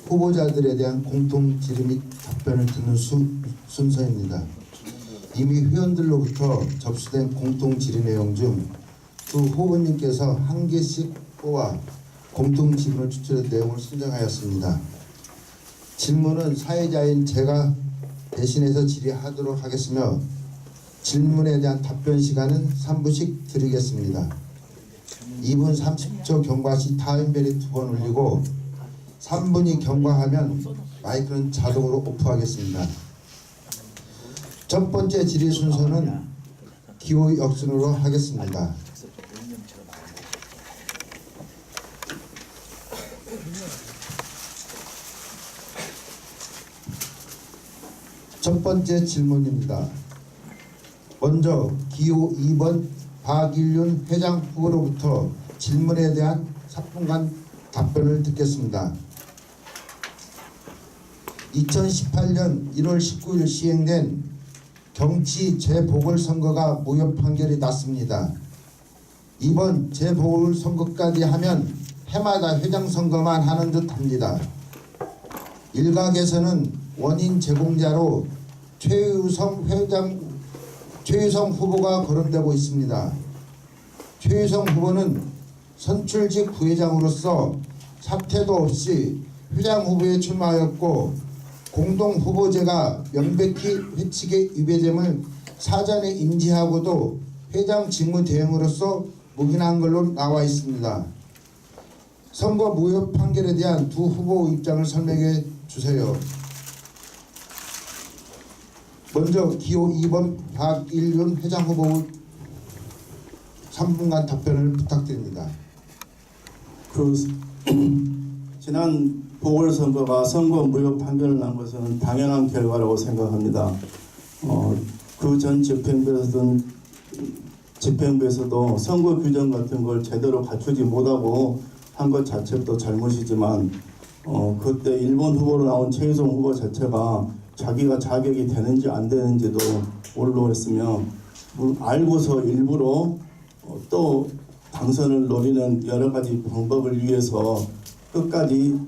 후보자들에 대한 공통 질의 및 답변을 듣는 순서입니다. 이미 회원들로부터 접수된 공통 질의 내용 중 두 후보님께서 한 개씩 뽑아 공통 질문을 추출해 내용을 선정하였습니다. 질문은 사회자인 제가 대신해서 질의하도록 하겠으며 질문에 대한 답변 시간은 3분씩 드리겠습니다. 2분 30초 경과 시 타임벨이 2번 울리고 3분이 경과하면 마이크는 자동으로 오프하겠습니다. 첫 번째 질의 순서는 기호 역순으로 하겠습니다. 첫 번째 질문입니다. 먼저 기호 2번 박일륜 회장 후보로부터 질문에 대한 3분간 답변을 듣겠습니다. 2018년 1월 19일 시행된 경치 재보궐선거가 무효 판결이 났습니다. 이번 재보궐선거까지 하면 해마다 회장선거만 하는 듯 합니다. 일각에서는 원인 제공자로 최유성 후보가 거론되고 있습니다. 최유성 후보는 선출직 부회장으로서 사퇴도 없이 회장 후보에 출마하였고 공동 후보제가 명백히 회칙에 위배됨을 사전에 인지하고도 회장 직무 대행으로서 묵인한 걸로 나와 있습니다. 선거 무효 판결에 대한 두 후보 입장을 설명해 주세요. 먼저 기호 2번 박일륜 회장 후보 3분간 답변을 부탁드립니다. 지난 보궐선거가 선거 무효 판결을 난 것은 당연한 결과라고 생각합니다. 그 전 집행부에서도 선거 규정 같은 걸 제대로 갖추지 못하고 한 것 자체도 잘못이지만 그때 일본 후보로 나온 최유성 후보 자체가 자기가 자격이 되는지 안 되는지도 모르고 했으며 알고서 일부러 또 당선을 노리는 여러 가지 방법을 위해서 끝까지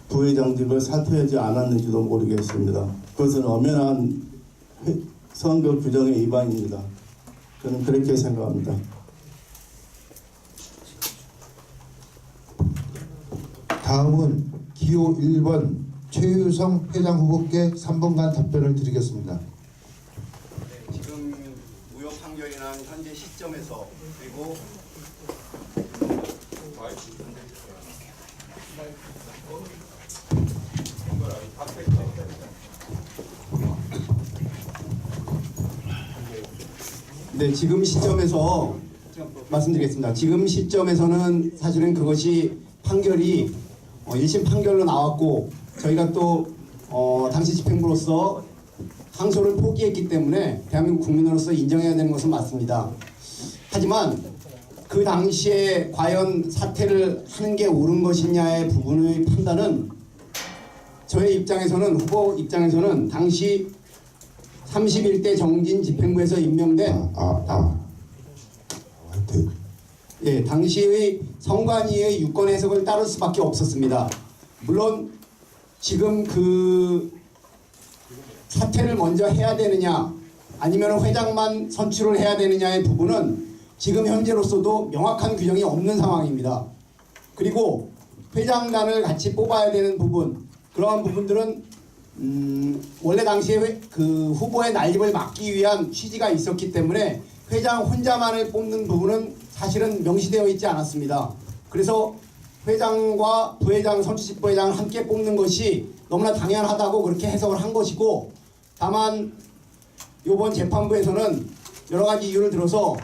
부회장직을 사퇴하지 않았는지도 모르겠습니다. 그것은 엄연한 선거 규정의 위반입니다. 저는 그렇게 생각합니다. 다음은 기호 1번 최유성 회장 후보께 3분간 답변을 드리겠습니다. 네, 지금 무효 판결이 난 현재 시점에서 그리고 네, 지금 시점에서 말씀드리겠습니다. 지금 시점에서는 사실은 그것이 판결이 1심 판결로 나왔고 저희가 또 당시 집행부로서 항소를 포기했기 때문에 대한민국 국민으로서 인정해야 되는 것은 맞습니다. 하지만 그 당시에 과연 사퇴를 하는 게 옳은 것이냐의 부분의 판단은 저의 입장에서는 후보 입장에서는 당시 31대 정진 집행부에서 임명된 예, 당시의 선관위의 유권 해석을 따를 수밖에 없었습니다. 물론 지금 그 사퇴를 먼저 해야 되느냐 아니면 회장만 선출을 해야 되느냐의 부분은 지금 현재로서도 명확한 규정이 없는 상황입니다. 그리고 회장단을 같이 뽑아야 되는 부분 그러한 부분들은 원래 당시에 그 후보의 난립을 막기 위한 취지가 있었기 때문에 회장 혼자만을 뽑는 부분은 사실은 명시되어 있지 않았습니다. 그래서 회장과 부회장, 선출직 부회장을 함께 뽑는 것이 너무나 당연하다고 그렇게 해석을 한 것이고 다만 이번 재판부에서는 여러 가지 이유를 들어서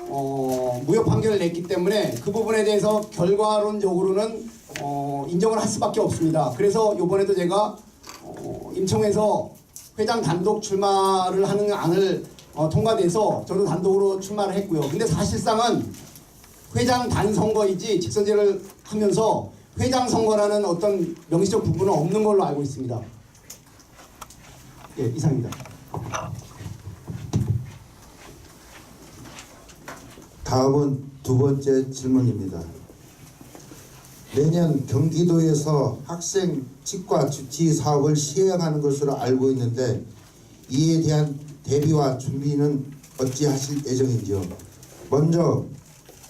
무효 판결을 냈기 때문에 그 부분에 대해서 결과론적으로는 인정을 할 수밖에 없습니다. 그래서 이번에도 제가 임청에서 회장 단독 출마를 하는 안을 통과돼서 저도 단독으로 출마를 했고요. 근데 사실상은 회장 단선거이지 직선제를 하면서 회장 선거라는 어떤 명시적 부분은 없는 걸로 알고 있습니다. 예, 이상입니다. 다음은 두 번째 질문입니다. 내년 경기도에서 학생 치과 주치 사업을 시행하는 것으로 알고 있는데 이에 대한 대비와 준비는 어찌하실 예정인지요? 먼저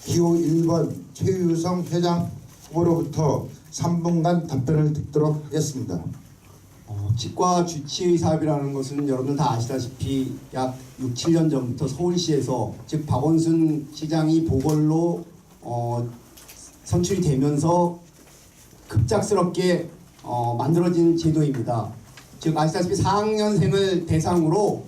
기호 1번 최유성 회장 후보로부터 3분간 답변을 듣도록 하겠습니다. 치과 주치의 사업이라는 것은 여러분들 다 아시다시피 약 6, 7년 전부터 서울시에서 즉 박원순 시장이 보궐로 선출이 되면서 급작스럽게 만들어진 제도입니다. 즉 아시다시피 4학년생을 대상으로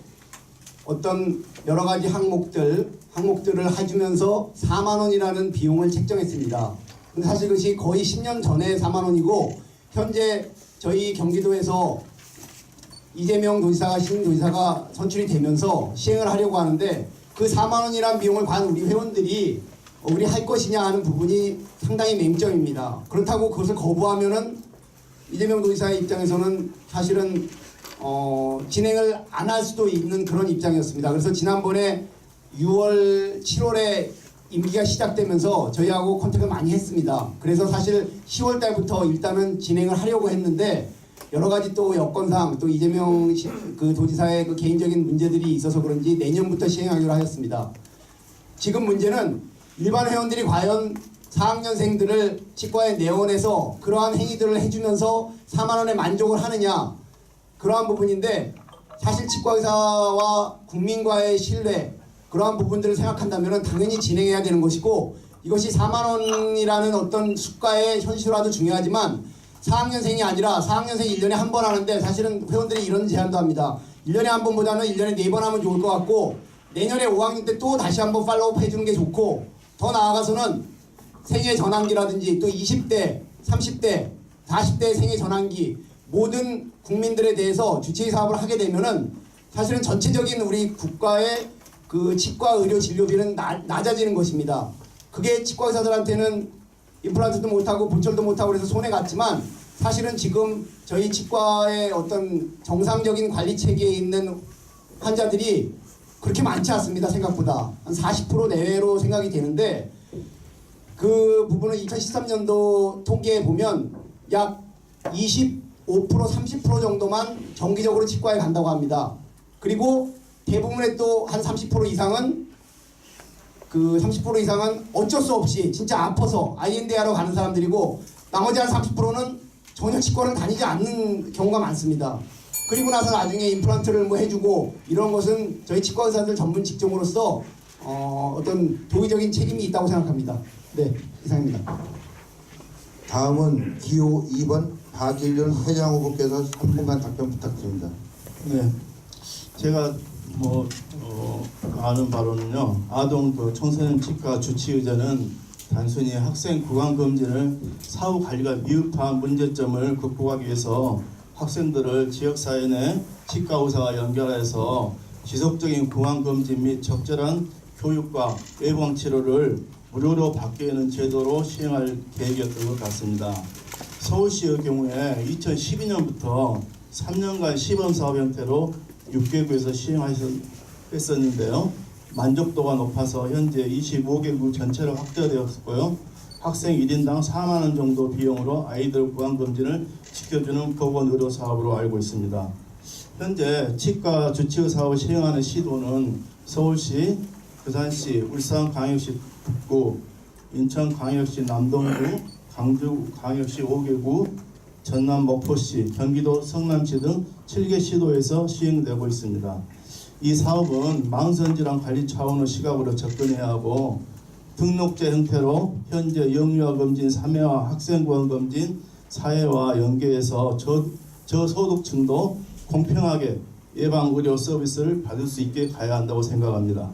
어떤 여러 가지 항목들을 해주면서 4만 원이라는 비용을 책정했습니다. 근데 사실 그것이 거의 10년 전에 4만 원이고 현재 저희 경기도에서 이재명 도지사가 신도지사가 선출이 되면서 시행을 하려고 하는데 그 4만 원이라는 비용을 과연 우리 회원들이 우리 할 것이냐 하는 부분이 상당히 맹점입니다. 그렇다고 그것을 거부하면은 이재명 도지사의 입장에서는 사실은 진행을 안 할 수도 있는 그런 입장이었습니다. 그래서 지난번에 6월, 7월에 임기가 시작되면서 저희하고 컨택을 많이 했습니다. 그래서 사실 10월 달부터 일단은 진행을 하려고 했는데 여러 가지 또 여건상 또 이재명 그 도지사의 그 개인적인 문제들이 있어서 그런지 내년부터 시행하기로 하였습니다. 지금 문제는 일반 회원들이 과연 4학년생들을 치과에 내원해서 그러한 행위들을 해주면서 4만 원에 만족을 하느냐 그러한 부분인데 사실 치과 의사와 국민과의 신뢰 그러한 부분들을 생각한다면 당연히 진행해야 되는 것이고 이것이 4만 원이라는 어떤 수가의 현실화도 중요하지만 4학년생이 아니라 4학년생이 1년에 한 번 하는데 사실은 회원들이 이런 제안도 합니다. 1년에 한 번보다는 1년에 4번 하면 좋을 것 같고 내년에 5학년 때 또 다시 한번 팔로우업 해주는 게 좋고 더 나아가서는 생애 전환기라든지 또 20대, 30대, 40대 생애 전환기 모든 국민들에 대해서 주치의 사업을 하게 되면은 사실은 전체적인 우리 국가의 그 치과 의료 진료비는 낮아지는 것입니다. 그게 치과 의사들한테는 임플란트도 못하고 본철도 못하고 그래서 손해 갔지만 사실은 지금 저희 치과의 어떤 정상적인 관리 체계에 있는 환자들이 그렇게 많지 않습니다. 생각보다 한 40% 내외로 생각이 되는데 그 부분은 2013년도 통계에 보면 약 25%, 30% 정도만 정기적으로 치과에 간다고 합니다. 그리고 대부분의 또 한 30% 이상은 그 30% 이상은 어쩔 수 없이 진짜 아파서 IND 하러 가는 사람들이고 나머지 한 30%는 전혀 치과를 다니지 않는 경우가 많습니다. 그리고 나서 나중에 임플란트를 뭐 해주고 이런 것은 저희 치과 의사들 전문 직종으로서 어떤 도의적인 책임이 있다고 생각합니다. 네, 이상입니다. 다음은 기호 2번 박일륜 회장 후보께서 3분간 답변 부탁드립니다. 네, 제가 아는 바로는요. 아동 그 청소년 치과 주치의자는 단순히 학생 구강 검진을 사후 관리가 미흡한 문제점을 극복하기 위해서 학생들을 지역사회 내 치과 의사와 연결해서 지속적인 구강 검진 및 적절한 교육과 예방 치료를 무료로 받게 하는 제도로 시행할 계획이었던 것 같습니다. 서울시의 경우에 2012년부터 3년간 시범사업 형태로 6개구에서 시행했었는데요. 만족도가 높아서 현재 25개구 전체로 확대되었고요. 학생 1인당 4만 원 정도 비용으로 아이들 구강검진을 지켜주는 보건의료 사업으로 알고 있습니다. 현재 치과 주치의 사업을 시행하는 시도는 서울시, 부산시, 울산광역시 북구, 인천광역시 남동구, 광주광역시 5개구, 전남 목포시, 경기도 성남시 등 7개 시도에서 시행되고 있습니다. 이 사업은 망성질환 관리 차원의 시각으로 접근해야 하고 등록제 형태로 현재 영유아 검진, 3회와 학생 구강 검진, 사회와 연계해서 저소득층도 공평하게 예방 의료 서비스를 받을 수 있게 가야 한다고 생각합니다.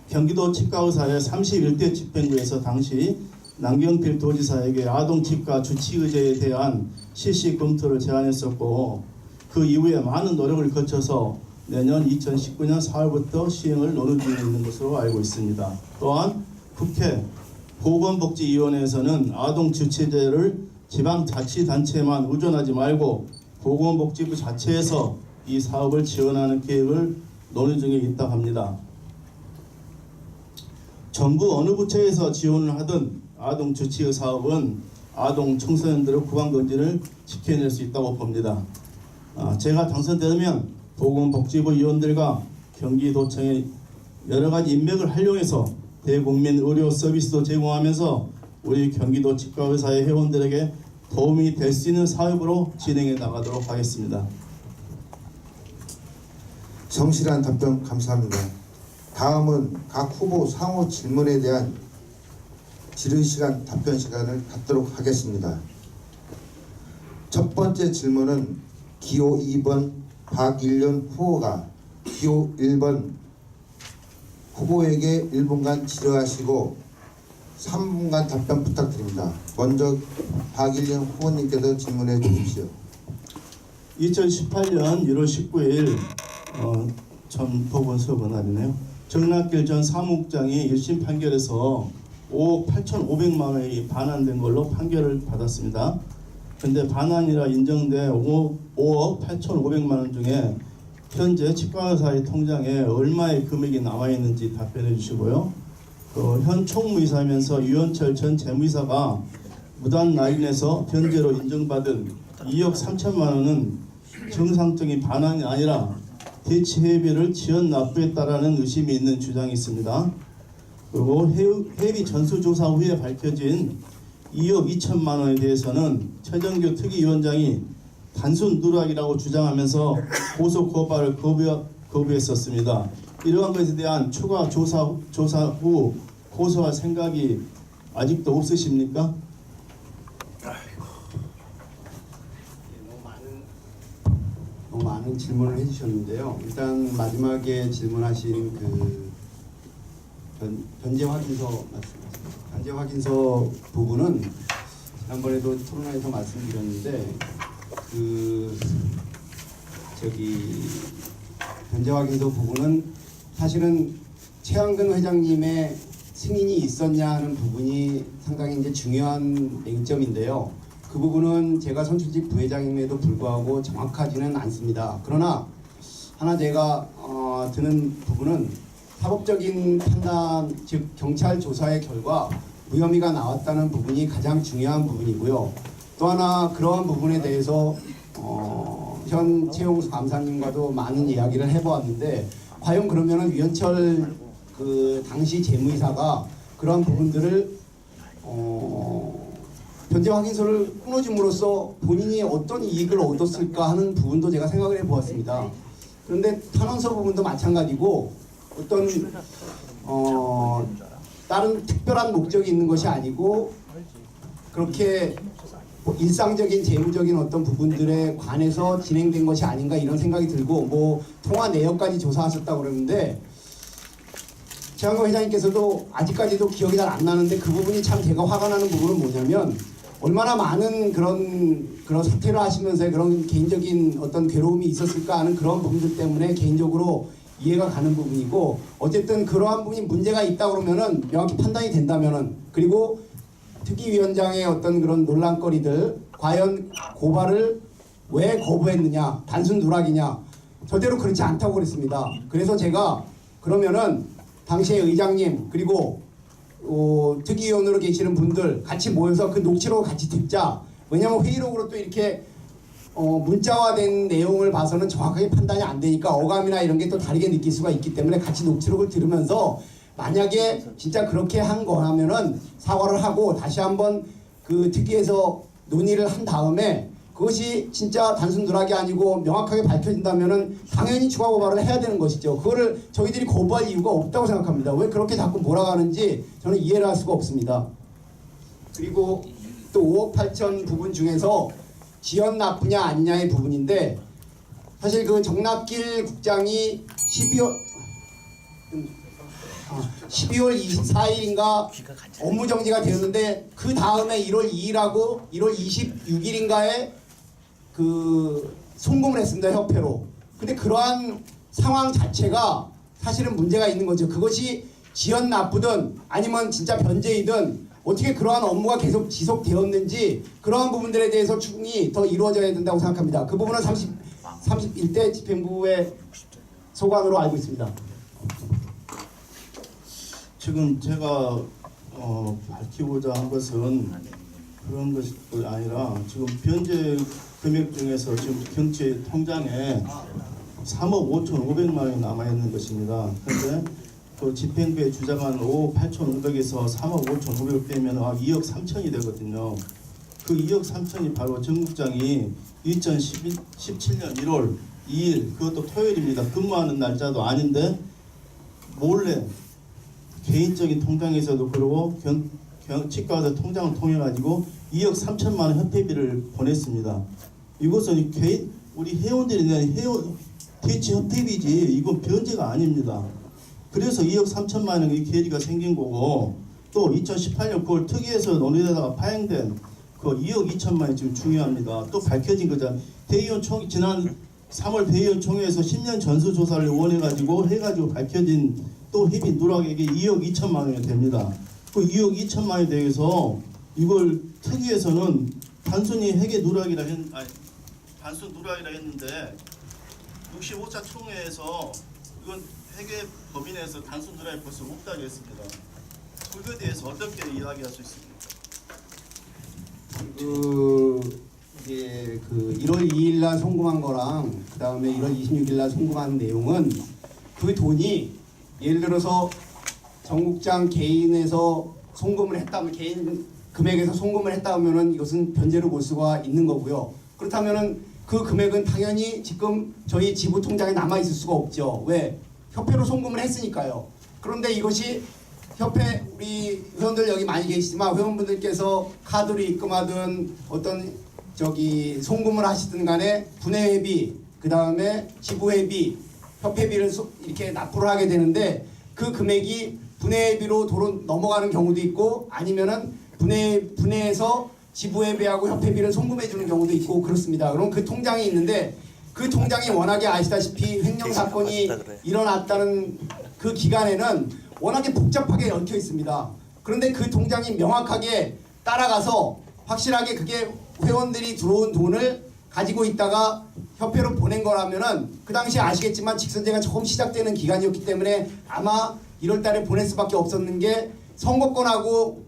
경기도 치과의사회 31대 집행부에서 당시 남경필 도지사에게 아동치과 주치의제에 대한 실시 검토를 제안했었고 그 이후에 많은 노력을 거쳐서 내년 2019년 4월부터 시행을 논의 중에 있는 것으로 알고 있습니다. 또한 국회 보건복지위원회에서는 아동주치의제를 지방자치단체에만 의존하지 말고 보건복지부 자체에서 이 사업을 지원하는 계획을 논의 중에 있다고 합니다. 정부 어느 부처에서 지원을 하든 아동 주치의 사업은 아동 청소년들의 구강건진을 지켜낼 수 있다고 봅니다. 제가 당선되면 보건복지부 위원들과 경기도청의 여러 가지 인맥을 활용해서 대국민 의료 서비스도 제공하면서 우리 경기도 치과의사의 회원들에게 도움이 될 수 있는 사업으로 진행해 나가도록 하겠습니다. 성실한 답변 감사합니다. 다음은 각 후보 상호 질문에 대한 질의 시간, 답변 시간을 갖도록 하겠습니다. 첫 번째 질문은 기호 2번 박일련 후보가 기호 1번 후보에게 1분간 질의하시고 3분간 답변 부탁드립니다. 먼저 박일련 후보님께서 질문해 주십시오. 2018년 1월 19일 전 법원서 날이네요. 정낙길 전 사무국장이 1심 판결에서 5억 8,500만 원이 반환된 걸로 판결을 받았습니다. 근데 반환이라 인정된 5억 8,500만 원 중에 현재 치과의사의 통장에 얼마의 금액이 남아 있는지 답변해 주시고요. 현 총무이사면서 유현철 전 재무이사가 무단 날인해서 변제로 인정받은 2억 3천만 원은 정상적인 반환이 아니라 대치회비를 지연 납부했다라는 의심이 있는 주장이 있습니다. 그리고 회비 전수조사 후에 밝혀진 2억 2천만 원에 대해서는 최정규 특위위원장이 단순 누락이라고 주장하면서 고소 고발을 거부했었습니다. 이러한 것에 대한 추가 조사 후 고소할 생각이 아직도 없으십니까? 너무 많은 질문을 해주셨는데요. 일단 마지막에 질문하신 그 변제 확인서 말씀하셨습니다. 변제 확인서 부분은 지난번에도 토론회에서 말씀드렸는데 변제 확인서 부분은 사실은 최한근 회장님의 승인이 있었냐 하는 부분이 상당히 이제 중요한 맹점인데요. 그 부분은 제가 선출직 부회장임에도 불구하고 정확하지는 않습니다. 그러나 하나 제가 드는 부분은 사법적인 판단, 즉 경찰 조사의 결과 무혐의가 나왔다는 부분이 가장 중요한 부분이고요. 또 하나 그러한 부분에 대해서 현 최용수 감사님과도 많은 이야기를 해보았는데 과연 그러면은 유현철 그 당시 재무이사가 그러한 부분들을 변제 확인서를 끊어줌으로써 본인이 어떤 이익을 얻었을까 하는 부분도 제가 생각을 해보았습니다. 그런데 탄원서 부분도 마찬가지고 어떤 다른 특별한 목적이 있는 것이 아니고 그렇게 일상적인 재무적인 어떤 부분들에 관해서 진행된 것이 아닌가 이런 생각이 들고 뭐 통화 내역까지 조사하셨다고 그러는데 최한근 회장님께서도 아직까지도 기억이 잘 안 나는데 그 부분이 참 제가 화가 나는 부분은 뭐냐면 얼마나 많은 그런 사퇴를 하시면서 그런 개인적인 어떤 괴로움이 있었을까 하는 그런 부분들 때문에 개인적으로 이해가 가는 부분이고 어쨌든 그러한 부분이 문제가 있다 그러면은 명확히 판단이 된다면은 그리고 특위위원장의 어떤 그런 논란거리들 과연 고발을 왜 거부했느냐 단순 누락이냐 절대로 그렇지 않다고 그랬습니다. 그래서 제가 그러면은 당시의 의장님 그리고 특위위원으로 계시는 분들 같이 모여서 그 녹취록을 같이 듣자. 왜냐하면 회의록으로 또 이렇게 문자화된 내용을 봐서는 정확하게 판단이 안 되니까 어감이나 이런 게 또 다르게 느낄 수가 있기 때문에 같이 녹취록을 들으면서 만약에 진짜 그렇게 한 거라면은 사과를 하고 다시 한번 그 특위에서 논의를 한 다음에 그것이 진짜 단순 누락이 아니고 명확하게 밝혀진다면은 당연히 추가 고발을 해야 되는 것이죠. 그거를 저희들이 거부할 이유가 없다고 생각합니다. 왜 그렇게 자꾸 몰아가는지 저는 이해를 할 수가 없습니다. 그리고 또 5억 8천 부분 중에서 지연 납부냐 아니냐의 부분인데 사실 그 정낙길 국장이 12월 24일인가 업무 정지가 되었는데 그 다음에 1월 2일하고 1월 26일인가에 그 송금을 했습니다. 협회로. 근데 그러한 상황 자체가 사실은 문제가 있는 거죠. 그것이 지연 납부든 아니면 진짜 변제이든 어떻게 그러한 업무가 계속 지속되었는지 그러한 부분들에 대해서 충분히 더 이루어져야 된다고 생각합니다. 그 부분은 31대 집행부의 소관으로 알고 있습니다. 지금 제가 밝히고자 한 것은 그런 것이 아니라 지금 변제 금액 중에서 지금 경찰 통장에 3억 5,500만 원이 남아 있는 것입니다. 그런데 그 집행부에 주장한 5억 8,500에서 3억 5,500 빼면 2억 3천이 되거든요. 그 2억 3천이 바로 정국장이 2017년 1월 2일 그것도 토요일입니다. 근무하는 날짜도 아닌데 몰래 개인적인 통장에서도 그러고 치과에서 통장을 통해 가지고 2억 3천만 원 협회비를 보냈습니다. 이것은 우리 회원들이 낸 대치 협회비지 이건 변제가 아닙니다. 그래서 2억 3천만 원의 계리가 생긴 거고 또 2018년 9월 특위에서 논의되다가 파행된 그 2억 2천만 원이 지금 중요합니다. 또 밝혀진 거죠. 대의원 총 지난 3월 대의원 총회에서 10년 전수조사를 원해가지고 해가지고 밝혀진 또 회비 누락액이 2억 2천만 원이 됩니다. 그 2억 2천만 원에 대해서 이걸 특위에서는 단순히 회계 누락이라 단순 누락이라 했는데 65차 총회에서 이건 회계 법인에서 단순 누락이 벌써 없다고 했습니다. 그거에 대해서 어떻게 이야기할 수 있습니까? 이게 1월 2일 날 송금한 거랑 그 다음에 1월 26일 날 송금한 내용은 그 돈이 예를 들어서 정국장 개인에서 송금을 했다면 개인 금액에서 송금을 했다면은 이것은 변제로 볼 수가 있는 거고요. 그렇다면은 그 금액은 당연히 지금 저희 지부 통장에 남아 있을 수가 없죠. 왜? 협회로 송금을 했으니까요. 그런데 이것이 협회 우리 회원들 여기 많이 계시지만 회원분들께서 카드로 입금하든 어떤 송금을 하시든 간에 분해회비 그 다음에 지부회비 협회비를 이렇게 납부를 하게 되는데 그 금액이 분해회비로 넘어가는 경우도 있고 아니면은 분해해서 지부회비하고 협회비를 송금해 주는 경우도 있고 그렇습니다. 그럼 그 통장이 있는데 그 통장이 워낙에 아시다시피 횡령 사건이 일어났다는 그 기간에는 워낙에 복잡하게 얽혀 있습니다. 그런데 그 통장이 명확하게 따라가서 확실하게 그게 회원들이 들어온 돈을 가지고 있다가 협회로 보낸 거라면은 그 당시 아시겠지만 직선제가 처음 시작되는 기간이었기 때문에 아마 1월 달에 보낼 수밖에 없었는 게 선거권하고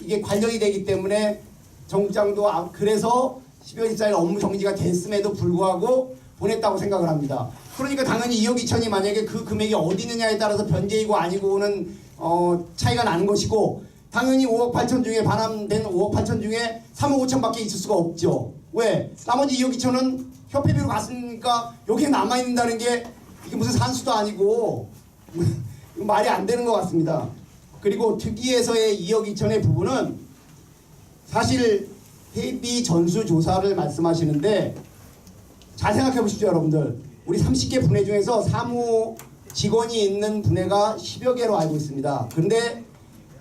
이게 관련이 되기 때문에 정국장도 그래서 12월 24일 업무 정지가 됐음에도 불구하고 보냈다고 생각을 합니다. 그러니까 당연히 2억 2천이 만약에 그 금액이 어디 있느냐에 따라서 변제이고 아니고는 차이가 나는 것이고 당연히 5억 8천 중에 반환된 5억 8천 중에 3억 5천밖에 있을 수가 없죠. 왜? 나머지 2억 2천은 협회비로 갔으니까 여기에 남아있는다는 게 이게 무슨 산수도 아니고 말이 안 되는 것 같습니다. 그리고 특위에서의 2억 2천의 부분은 사실 회비 전수조사를 말씀하시는데 잘 생각해 보십시오 여러분들. 우리 30개 분해 중에서 사무 직원이 있는 분해가 10여 개로 알고 있습니다. 그런데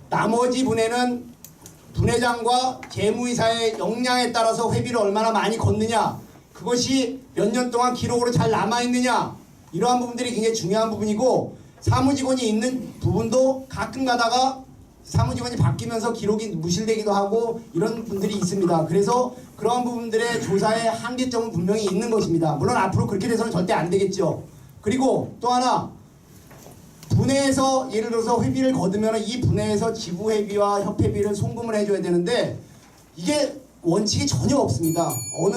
나머지 분해는 분회장과 재무이사의 역량에 따라서 회비를 얼마나 많이 걷느냐 그것이 몇 년 동안 기록으로 잘 남아있느냐 이러한 부분들이 굉장히 중요한 부분이고 사무직원이 있는 부분도 가끔 가다가 사무직원이 바뀌면서 기록이 무실되기도 하고 이런 분들이 있습니다. 그래서 그런 부분들의 조사의 한계점은 분명히 있는 것입니다. 물론 앞으로 그렇게 돼서는 절대 안 되겠죠. 그리고 또 하나 분해에서 예를 들어서 회비를 거두면 이 분해에서 지부회비와 협회비를 송금을 해줘야 되는데 이게 원칙이 전혀 없습니다. 어느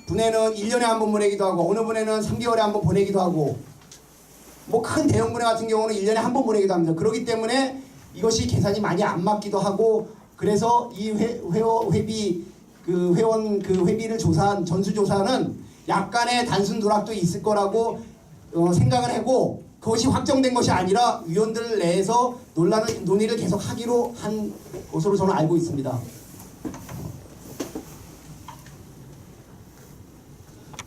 분해는 1년에 한 번 보내기도 하고 어느 분해는 3개월에 한 번 보내기도 하고 뭐 큰 대형 분해 같은 경우는 1년에 한 번 보내기도 합니다. 그렇기 때문에 이것이 계산이 많이 안 맞기도 하고 그래서 이 회비 그 회원 그 회비를 조사한 전수조사는 약간의 단순 누락도 있을 거라고 생각을 하고 그것이 확정된 것이 아니라 위원들 내에서 논의를 계속 하기로 한 것으로 저는 알고 있습니다.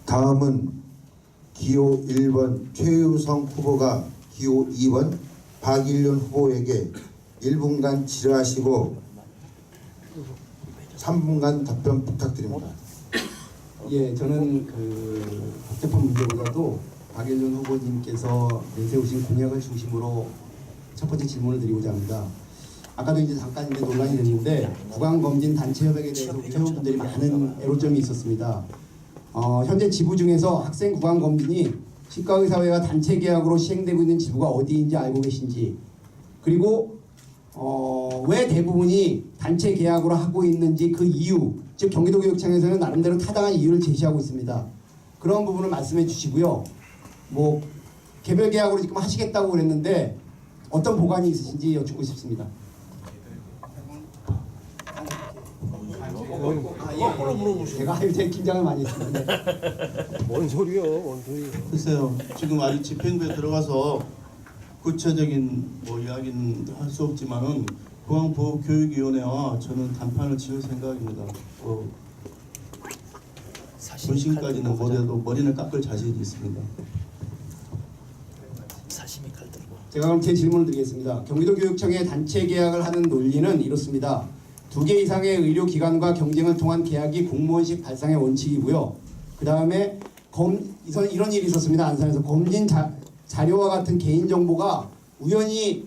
다음은 기호 1번 최유성 후보가 기호 2번 박일륜 후보에게 1분간 질의하시고 3분간 답변 부탁드립니다. 예, 저는 그 복잡한 문제보다도 박일륜 후보님께서 내세우신 공약을 중심으로 첫 번째 질문을 드리고자 합니다. 아까도 이제 잠깐 이제 논란이 됐는데 구강검진 단체 협약에 대해서 우리 회원분들이 많은 애로점이 있었습니다. 현재 지부 중에서 학생 구강검진이 치과의사회와 단체 계약으로 시행되고 있는 지부가 어디인지 알고 계신지 그리고 왜 대부분이 단체 계약으로 하고 있는지 그 이유, 즉 경기도교육청에서는 나름대로 타당한 이유를 제시하고 있습니다. 그런 부분을 말씀해 주시고요. 뭐 개별 계약으로 지금 하시겠다고 그랬는데 어떤 보관이 있으신지 여쭙고 싶습니다. 거꾸로 물어보시고. 제가 되게 긴장을 많이 했습니다. 뭔 소리요? 뭔 소리요? 글쎄요. 지금 아직 집행부에 들어가서 구체적인 뭐 이야기는 할 수 없지만은 공항보호교육위원회와 저는 단판을 지을 생각입니다. 본심까지는 못해도 머리는 깎을 자신이 있습니다. 사심이 칼들고. 제가 그럼 제 질문을 드리겠습니다. 경기도교육청의 단체 계약을 하는 논리는 이렇습니다. 2개 이상의 의료기관과 경쟁을 통한 계약이 공무원식 발상의 원칙이고요. 그 다음에 이런 일이 있었습니다. 안산에서 검진 자료와 같은 개인정보가 우연히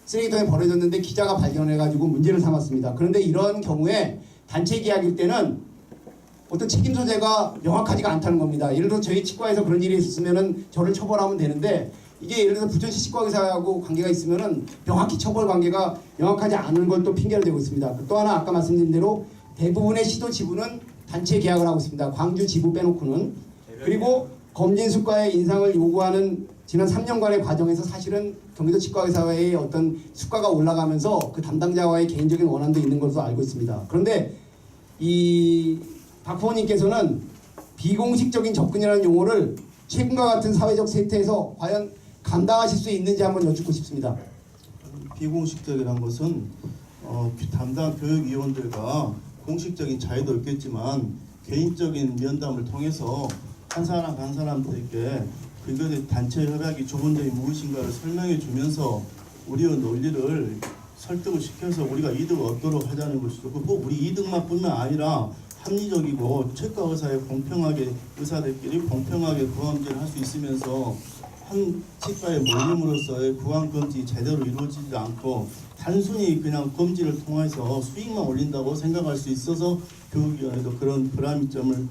쓰레기통에 버려졌는데 기자가 발견해가지고 문제를 삼았습니다. 그런데 이런 경우에 단체 계약일 때는 어떤 책임 소재가 명확하지가 않다는 겁니다. 예를 들어 저희 치과에서 그런 일이 있었으면은 저를 처벌하면 되는데 이게 예를 들어 부천시 치과의사하고 관계가 있으면은 명확히 처벌 관계가 명확하지 않은 걸 또 핑계를 대고 있습니다. 또 하나 아까 말씀드린 대로 대부분의 시도 지부는 단체 계약을 하고 있습니다. 광주 지부 빼놓고는. 그리고 검진 수가의 인상을 요구하는 지난 3년간의 과정에서 사실은 경기도 치과의사회의 어떤 수가가 올라가면서 그 담당자와의 개인적인 원한도 있는 것으로 알고 있습니다. 그런데 이 박 후보님께서는 비공식적인 접근이라는 용어를 최근과 같은 사회적 세태에서 과연 감당하실 수 있는지 한번 여쭙고 싶습니다. 비공식적이라는 것은 담당 교육위원들과 공식적인 자유도 있겠지만 개인적인 면담을 통해서 한 사람 한 사람들에게 그것의 단체 협약이 조건들이 무엇인가를 설명해 주면서 우리의 논리를 설득을 시켜서 우리가 이득을 얻도록 하자는 것이죠. 꼭 우리 이득만 뿐만 아니라 합리적이고 치과 의사의 공평하게 의사들끼리 공평하게 구강검진을 할 수 있으면서 한 치과에 몰림으로써의 구강검진이 제대로 이루어지지 않고 단순히 그냥 검진을 통해서 수익만 올린다고 생각할 수 있어서 교육위원회도 그런 불합리점을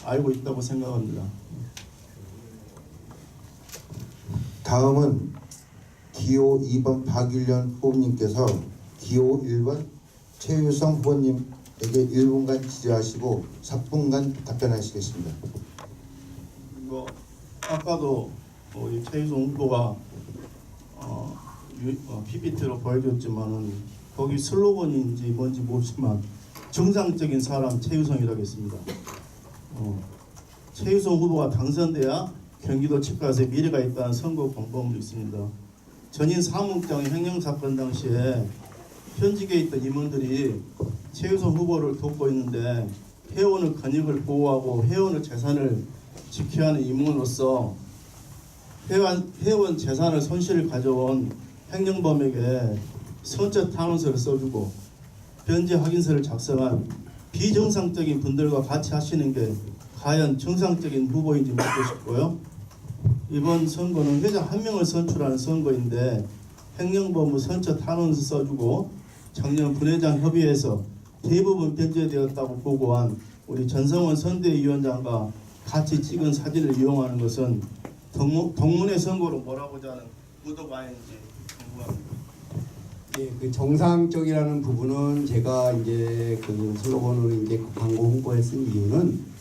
알고 있다고 생각합니다. 다음은 기호 2번 박일련 후보님께서 기호 1번 최유성 후보님에게 1분간 질의하시고 4분간 답변하시겠습니다. 아까도 우리 최유성 후보가 PPT로 보여줬지만은 거기 슬로건인지 뭔지 모르지만 정상적인 사람 최유성이라고 했습니다. 최유성 후보가 당선돼야 경기도 치과에서 미래가 있다는 선거 공보문도 있습니다. 전인 사무국장의 횡령사건 당시에 현직에 있던 임원들이 최유성 후보를 돕고 있는데 회원의 권익을 보호하고 회원의 재산을 지켜야 하는 임원으로서 회원 재산을 손실을 가져온 횡령범에게 선처 탄원서를 써주고 변제 확인서를 작성한 비정상적인 분들과 같이 하시는 게 과연 정상적인 후보인지 묻고 싶고요. 이번 선거는 회장 한 명을 선출하는 선거인데 횡령범의 선처 탄원서 써주고 작년 분회장 협의회에서 대부분 변제되었다고 보고한 우리 전성원 선대위원장과 같이 찍은 사진을 이용하는 것은 동문회 선거로 몰아보자 하는 의도가 아닌지 궁금합니다. 예, 그 정상적이라는 부분은 제가 이제 그 슬로건으로 이제 광고 홍보에 쓴 이유는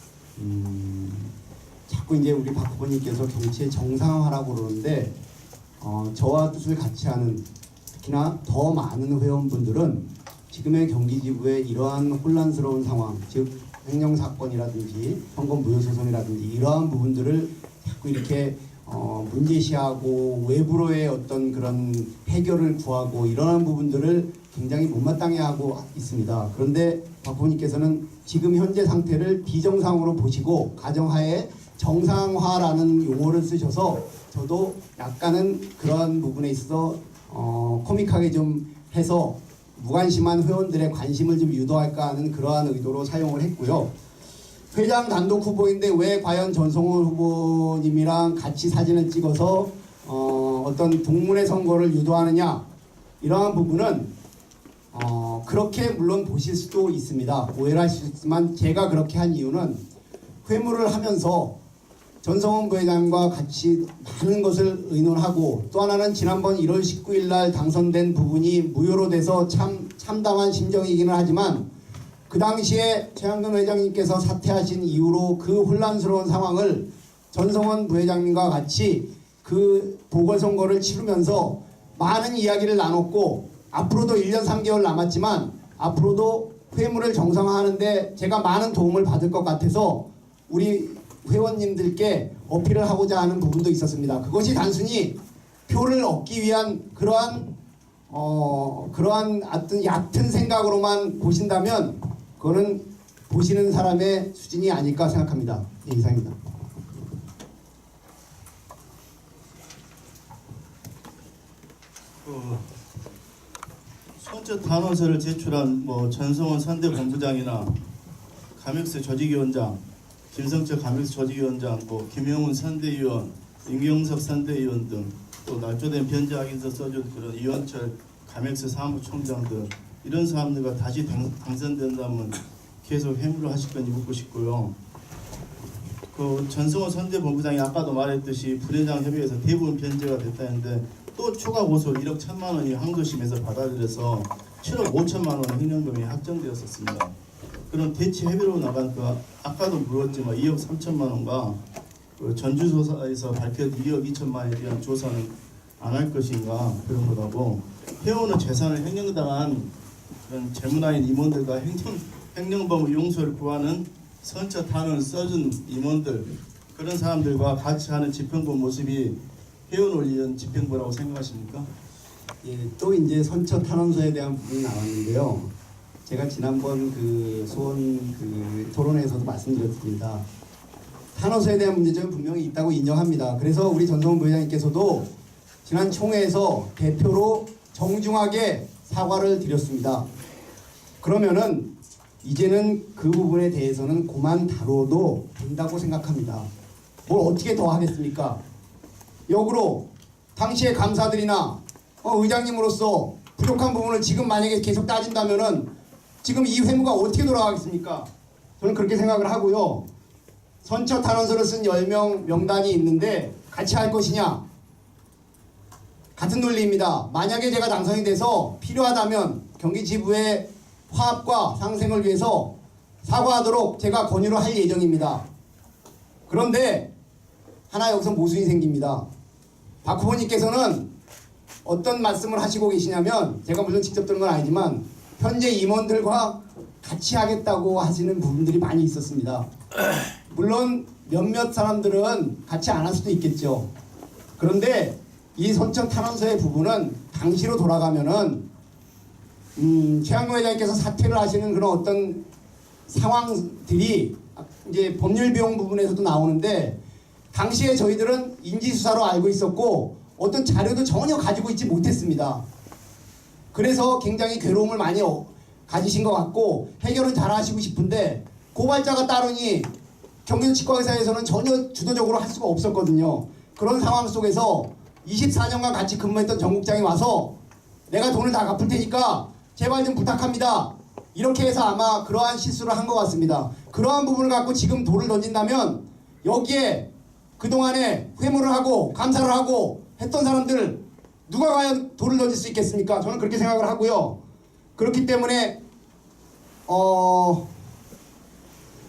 자꾸 이제 우리 박 후보님께서 정치의 정상화라고 그러는데 저와 뜻을 같이 하는 특히나 더 많은 회원분들은 지금의 경기지부의 이러한 혼란스러운 상황, 즉 횡령사건이라든지 현금 무효소송이라든지 이러한 부분들을 자꾸 이렇게 문제시하고 외부로의 어떤 그런 해결을 구하고 이러한 부분들을 굉장히 못마땅해 하고 있습니다. 그런데 박 후보님께서는 지금 현재 상태를 비정상으로 보시고 가정하에 정상화라는 용어를 쓰셔서 저도 약간은 그러한 부분에 있어서 코믹하게 좀 해서 무관심한 회원들의 관심을 좀 유도할까 하는 그러한 의도로 사용을 했고요. 회장 단독 후보인데 왜 과연 전성훈 후보님이랑 같이 사진을 찍어서 어떤 동문회 선거를 유도하느냐, 이러한 부분은 그렇게 물론 보실 수도 있습니다. 오해를 하실 수 있지만 제가 그렇게 한 이유는 회무를 하면서 전성원 부회장과 같이 많은 것을 의논하고, 또 하나는 지난번 1월 19일 날 당선된 부분이 무효로 돼서 참 참담한 심정이기는 하지만, 그 당시에 최양근 회장님께서 사퇴하신 이후로 그 혼란스러운 상황을 전성원 부회장님과 같이 그 보궐선거를 치르면서 많은 이야기를 나눴고, 앞으로도 1년 3개월 남았지만 앞으로도 회무를 정상화하는데 제가 많은 도움을 받을 것 같아서 우리 회원님들께 어필을 하고자 하는 부분도 있었습니다. 그것이 단순히 표를 얻기 위한 그러한 얕은 생각으로만 보신다면 그거는 보시는 사람의 수준이 아닐까 생각합니다. 예, 이상입니다. 선처 탄원서를 제출한 전성원 선대본부장이나 감익수 조직위원장, 김성철 감익수 조직위원장, 김영훈 선대위원, 임경석 선대위원 등 또 날조된 변제하기서 써준 그런 이원철 감익수 사무총장 등 이런 사람들과 다시 당선된다면 계속 회무를 하실 건지 묻고 싶고요. 그 전성원 선대본부장이 아까도 말했듯이 부회장 협의회에서 대부분 변제가 됐다는데 또 추가 보수 1억 1천만 원이 항소심에서 받아들여서 7억 5천만 원 횡령금이 확정되었었습니다. 그런 대치 협의로 나간 아까도 물었지만 2억 3천만 원과 그 전주조사에서 밝혀진 2억 2천만 원에 대한 조사는 안 할 것인가 그런 거라고, 회원의 재산을 횡령당한 그런 재문화인 임원들과 횡령범의 용서를 구하는 선처 탄원을 써준 임원들, 그런 사람들과 같이 하는 집행부 모습이 회원을 위한 집행부라고 생각하십니까? 예, 또 이제 선처 탄원서에 대한 부분이 나왔는데요. 제가 지난번 그 소원 그 토론회에서도 말씀드렸습니다. 탄원서에 대한 문제점이 분명히 있다고 인정합니다. 그래서 우리 전성훈 부회장님께서도 지난 총회에서 대표로 정중하게 사과를 드렸습니다. 그러면은 이제는 그 부분에 대해서는 그만 다뤄도 된다고 생각합니다. 뭘 어떻게 더 하겠습니까? 역으로 당시의 감사들이나 의장님으로서 부족한 부분을 지금 만약에 계속 따진다면은 지금 이 회무가 어떻게 돌아가겠습니까? 저는 그렇게 생각을 하고요. 선처 탄원서를 쓴 10명 명단이 있는데 같이 할 것이냐? 같은 논리입니다. 만약에 제가 당선이 돼서 필요하다면 경기지부의 화합과 상생을 위해서 사과하도록 제가 권유를 할 예정입니다. 그런데 하나 여기서 모순이 생깁니다. 박 후보님께서는 어떤 말씀을 하시고 계시냐면, 제가 물론 직접 들은 건 아니지만 현재 임원들과 같이 하겠다고 하시는 부분들이 많이 있었습니다. 물론 몇몇 사람들은 같이 안 할 수도 있겠죠. 그런데 이 선처 탄원서의 부분은 당시로 돌아가면은 최양근 회장님께서 사퇴를 하시는 그런 어떤 상황들이 이제 법률 비용 부분에서도 나오는데, 당시에 저희들은 인지수사로 알고 있었고 어떤 자료도 전혀 가지고 있지 못했습니다. 그래서 굉장히 괴로움을 많이 가지신 것 같고 해결은 잘 하시고 싶은데, 고발자가 따르니 경기도 치과의사에서는 전혀 주도적으로 할 수가 없었거든요. 그런 상황 속에서 24년간 같이 근무했던 전국장이 와서 내가 돈을 다 갚을 테니까 제발 좀 부탁합니다, 이렇게 해서 아마 그러한 실수를 한 것 같습니다. 그러한 부분을 갖고 지금 돌을 던진다면 여기에 그동안에 회무를 하고 감사를 하고 했던 사람들 누가 과연 돌을 던질 수 있겠습니까? 저는 그렇게 생각을 하고요. 그렇기 때문에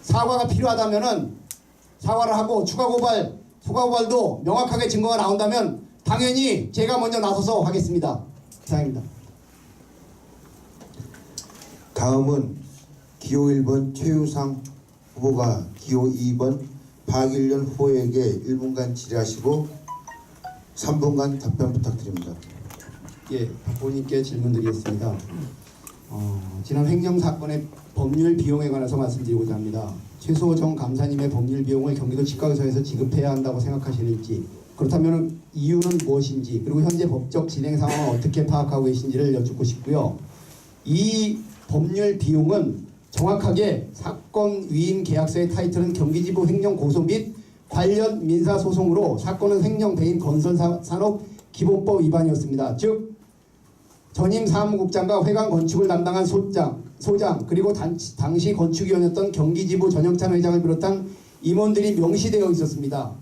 사과가 필요하다면은 사과를 하고 추가 고발도 명확하게 증거가 나온다면 당연히 제가 먼저 나서서 하겠습니다. 이상입니다. 다음은 기호 1번 최유상 후보가 기호 2번 박일련 후보에게 1분간 질의하시고 3분간 답변 부탁드립니다. 예, 박 후보님께 질문드리겠습니다. 지난 횡령사건의 법률 비용에 관해서 말씀드리고자 합니다. 최수호 감사님의 법률 비용을 경기도 치과의사에서 지급해야 한다고 생각하시는지, 그렇다면 이유는 무엇인지, 그리고 현재 법적 진행 상황을 어떻게 파악하고 계신지를 여쭙고 싶고요. 이 법률 비용은 정확하게 사건 위임 계약서의 타이틀은 경기지부 횡령 고소 및 관련 민사소송으로 사건은 횡령 배임 건설산업 기본법 위반이었습니다. 즉 전임 사무국장과 회관 건축을 담당한 소장 그리고 당시 건축위원이었던 경기지부 전영찬 회장을 비롯한 임원들이 명시되어 있었습니다.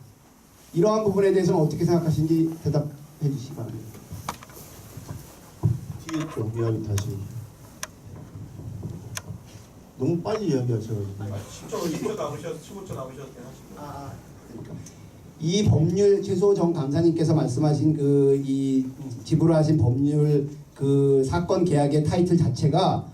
이러한 부분에 대해서는 어떻게 생각하시는지 대답해 주시기 바랍니다. 뒤에 좀 이야기 다시. 너무 빨리 이야기하셔가지고. 10초 남으셔서 15초 남으셔도 돼요. 이 법률 최소 정 감사님께서 말씀하신 그 이 지불하신 법률 그 사건 계약의 타이틀 자체가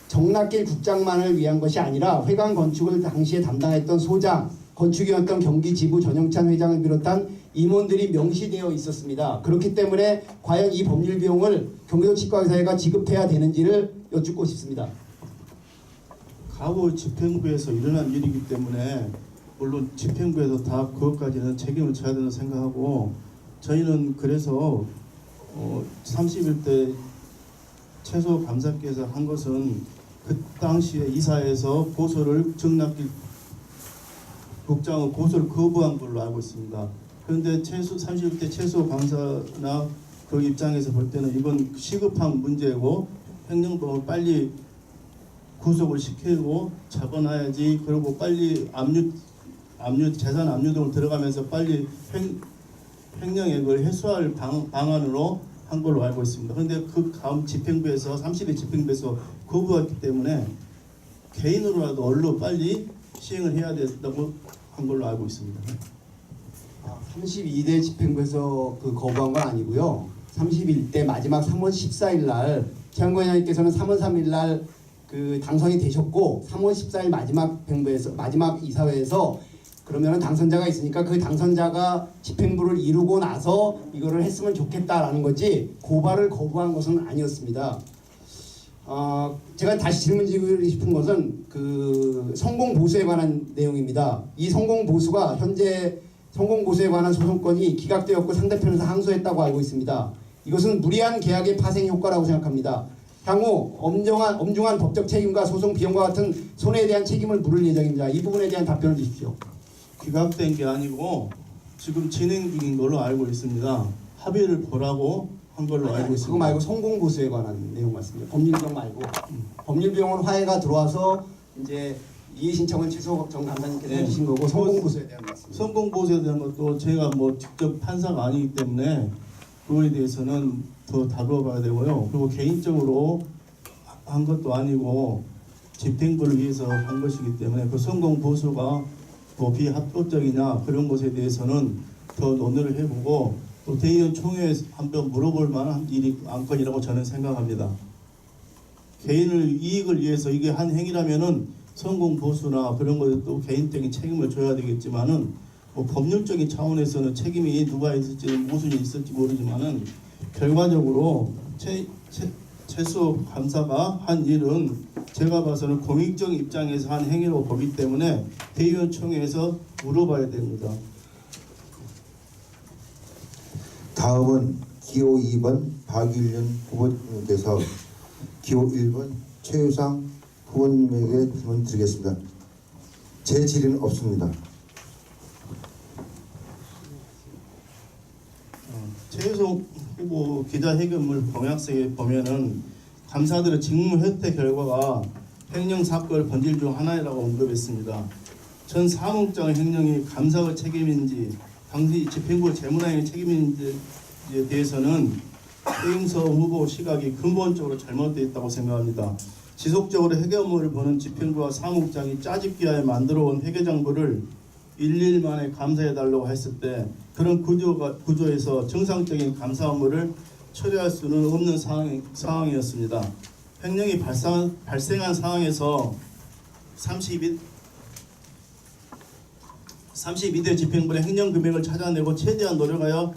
정낙길 국장만을 위한 것이 아니라 회관 건축을 당시에 담당했던 소장, 건축위원장 경기 지부 전영찬 회장을 비롯한 임원들이 명시되어 있었습니다. 그렇기 때문에 과연 이 법률 비용을 경기도 치과의사회가 지급해야 되는지를 여쭙고 싶습니다. 과거 집행부에서 일어난 일이기 때문에 물론 집행부에서 다 그것까지는 책임을 져야 된다고 생각하고 저희는 그래서 31대 최소 감사께서 한 것은 그 당시에 이사에서 고소를 정낙길 국장은 고소를 거부한 걸로 알고 있습니다. 그런데 31대 최소 감사나 그 입장에서 볼 때는 이건 시급한 문제고 행정법을 빨리 구속을 시키고 잡아놔야지. 그리고 빨리 재산 압류 등을 들어가면서 빨리 횡령액을 해소할 방안으로 한 걸로 알고 있습니다. 그런데 그 다음 집행부에서 30대 집행부에서 거부했기 때문에 개인으로라도 얼른 빨리 시행을 해야 된다고 한 걸로 알고 있습니다. 32대 집행부에서 그 거부한 건 아니고요. 31대 마지막 3월 14일 날 최영권 의원님께서는 3월 3일 날 그 당선이 되셨고 3월 14일 마지막 이사회에서 그러면은 당선자가 있으니까 그 당선자가 집행부를 이루고 나서 이거를 했으면 좋겠다라는 거지 고발을 거부한 것은 아니었습니다. 제가 다시 질문 드리고 싶은 것은 그 성공 보수에 관한 내용입니다. 이 성공 보수가 현재 성공 보수에 관한 소송건이 기각되었고 상대편에서 항소했다고 알고 있습니다. 이것은 무리한 계약의 파생 효과라고 생각합니다. 향후 엄중한 법적 책임과 소송 비용과 같은 손해에 대한 책임을 물을 예정입니다. 이 부분에 대한 답변을 주십시오. 기각된 게 아니고 지금 진행 중인 걸로 알고 있습니다. 합의를 보라고 한 걸로 알고 있습니다. 그거 말고 성공 보수에 관한 내용 말씀드려요. 법률 비용 말고 법률 비용은 화해가 들어와서 이제 이의 신청을 최소 정 감사님께서 네. 해주신 거고 성공 보수에 대한 말씀. 성공 보수에 대한 것도 제가 뭐 직접 판사가 아니기 때문에 그거에 대해서는 더 다루어봐야 되고요. 그리고 개인적으로 한 것도 아니고 집행부를 위해서 한 것이기 때문에 그 성공 보수가 뭐 비합법적이냐 그런 것에 대해서는 더 논의를 해보고 또 대의원 총회에 한번 물어볼 만한 안건이라고 저는 생각합니다. 개인을 이익을 위해서 이게 한 행위라면은 성공 보수나 그런 것도 개인적인 책임을 져야 되겠지만은 뭐 법률적인 차원에서는 책임이 누가 있을지 무슨 일이 있을지 모르지만은 결과적으로 최소 감사가 한 일은 제가 봐서는 공익적 입장에서 한 행위로 보기 때문에 대의원 총회에서 물어봐야 됩니다. 다음은 기호 2번 박일륜 후보님께서 기호 1번 최유상 후보님에게 질문 드리겠습니다. 제 질의는 없습니다. 최유상 후보 기자회견물 공약서에 보면은 감사들의 직무 혜택 결과가 횡령 사건을 번질 중 하나라고 언급했습니다. 전 사무국장의 횡령이 감사의 책임인지 당시 집행부 재무난의 책임인지에 대해서는 최유상 후보 시각이 근본적으로 잘못되어 있다고 생각합니다. 지속적으로 회계업무를 보는 집행부와 사무국장이 짜집기하에 만들어온 회계장부를 일일 만에 감사해달라고 했을 때 그런 구조에서 정상적인 감사 업무를 처리할 수는 없는 상황이었습니다. 횡령이 발생한 상황에서 32대 집행부의 횡령 금액을 찾아내고 최대한 노력하여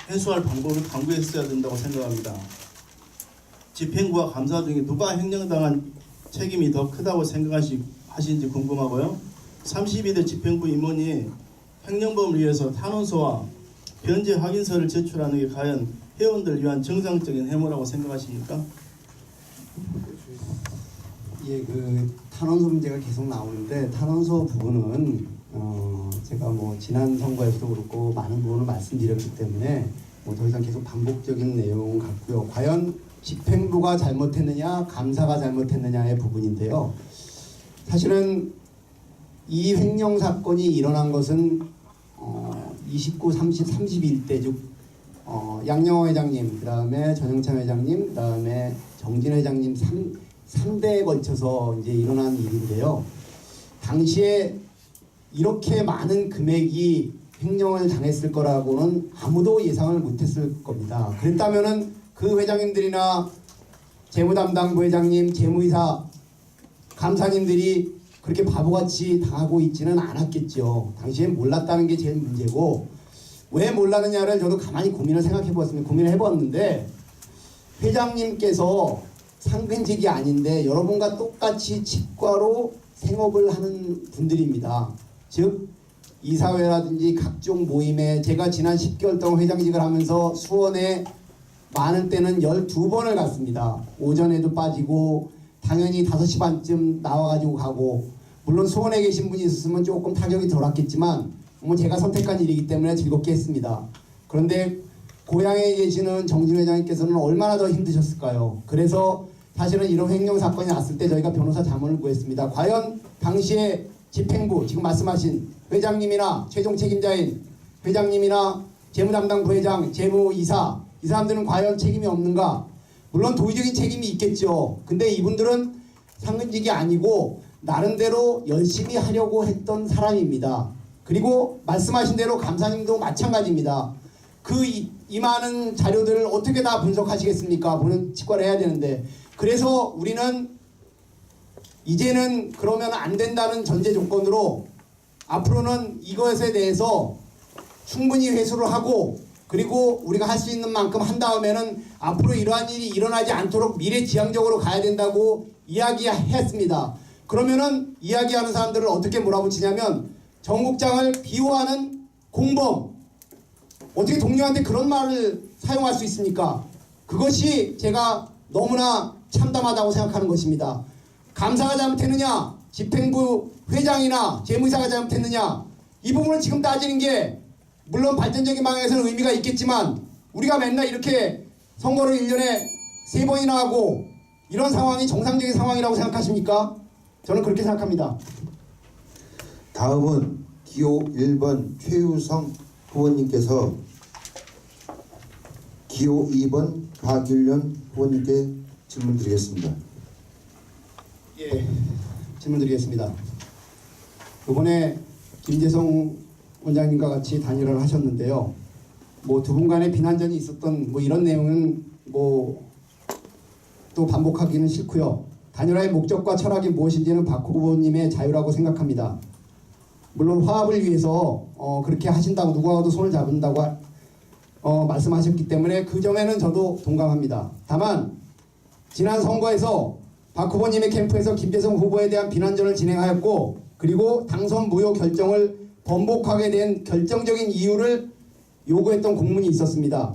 해소할 방법을 강구했어야 된다고 생각합니다. 집행부와 감사 중에 누가 횡령당한 책임이 더 크다고 생각하시는지 궁금하고요. 32대 집행부 임원이 횡령범을 위해서 탄원서와 변제 확인서를 제출하는 게 과연 회원들을 위한 정상적인 해무라고 생각하십니까? 예, 그 탄원서 문제가 계속 나오는데 탄원서 부분은 제가 뭐 지난 선거에서도 그렇고 많은 부분을 말씀드렸기 때문에 뭐 더 이상 계속 반복적인 내용 같고요. 과연 집행부가 잘못했느냐, 감사가 잘못했느냐의 부분인데요. 사실은 이 횡령 사건이 일어난 것은 29, 30, 31대 즉 양영호 회장님, 그 다음에 전영찬 회장님, 그 다음에 정진 회장님 3대에 걸쳐서 이제 일어난 일인데요. 당시에 이렇게 많은 금액이 횡령을 당했을 거라고는 아무도 예상을 못했을 겁니다. 그랬다면은 그 회장님들이나 재무담당부 회장님, 재무이사, 감사님들이 그렇게 바보같이 당하고 있지는 않았겠죠. 당시에 몰랐다는 게 제일 문제고, 왜 몰랐느냐를 저도 가만히 고민을 해봤는데 회장님께서 상근직이 아닌데 여러분과 똑같이 치과로 생업을 하는 분들입니다. 즉 이사회라든지 각종 모임에 제가 지난 10개월 동안 회장직을 하면서 수원에 많은 때는 12번을 갔습니다. 오전에도 빠지고 당연히 5시 반쯤 나와가지고 가고, 물론 수원에 계신 분이 있었으면 조금 타격이 덜 왔겠지만 뭐 제가 선택한 일이기 때문에 즐겁게 했습니다. 그런데 고향에 계시는 정진 회장님께서는 얼마나 더 힘드셨을까요? 그래서 사실은 이런 횡령 사건이 났을 때 저희가 변호사 자문을 구했습니다. 과연 당시에 집행부, 지금 말씀하신 회장님이나 최종 책임자인 회장님이나 재무담당 부회장, 재무이사, 이 사람들은 과연 책임이 없는가? 물론 도의적인 책임이 있겠죠. 근데 이분들은 상근직이 아니고 나름대로 열심히 하려고 했던 사람입니다. 그리고 말씀하신 대로 감사님도 마찬가지입니다. 이 많은 자료들을 어떻게 다 분석하시겠습니까? 본인 치과를 해야 되는데. 그래서 우리는 이제는 그러면 안 된다는 전제 조건으로 앞으로는 이것에 대해서 충분히 회수를 하고, 그리고 우리가 할 수 있는 만큼 한 다음에는 앞으로 이러한 일이 일어나지 않도록 미래지향적으로 가야 된다고 이야기했습니다. 그러면은 이야기하는 사람들을 어떻게 몰아붙이냐면 정국장을 비호하는 공범, 어떻게 동료한테 그런 말을 사용할 수 있습니까? 그것이 제가 너무나 참담하다고 생각하는 것입니다. 감사가 잘못했느냐, 집행부 회장이나 재무이사가 잘못했느냐, 이 부분을 지금 따지는 게 물론 발전적인 방향에서는 의미가 있겠지만, 우리가 맨날 이렇게 선거를 1년에 3번이나 하고 이런 상황이 정상적인 상황이라고 생각하십니까? 저는 그렇게 생각합니다. 다음은 기호 1번 최유성 후보님께서 기호 2번 박윤련 후보님께 질문 드리겠습니다. 예, 질문 드리겠습니다. 이번에 김재성 원장님과 같이 단일화를 하셨는데요. 뭐 두 분 간의 비난전이 있었던 뭐 이런 내용은 뭐 또 반복하기는 싫고요. 단일화의 목적과 철학이 무엇인지는 박 후보님의 자유라고 생각합니다. 물론 화합을 위해서 그렇게 하신다고, 누구와도 손을 잡는다고 말씀하셨기 때문에 그 점에는 저도 동감합니다. 다만 지난 선거에서 박 후보님의 캠프에서 김재성 후보에 대한 비난전을 진행하였고, 그리고 당선 무효 결정을 번복하게 된 결정적인 이유를 요구했던 공문이 있었습니다.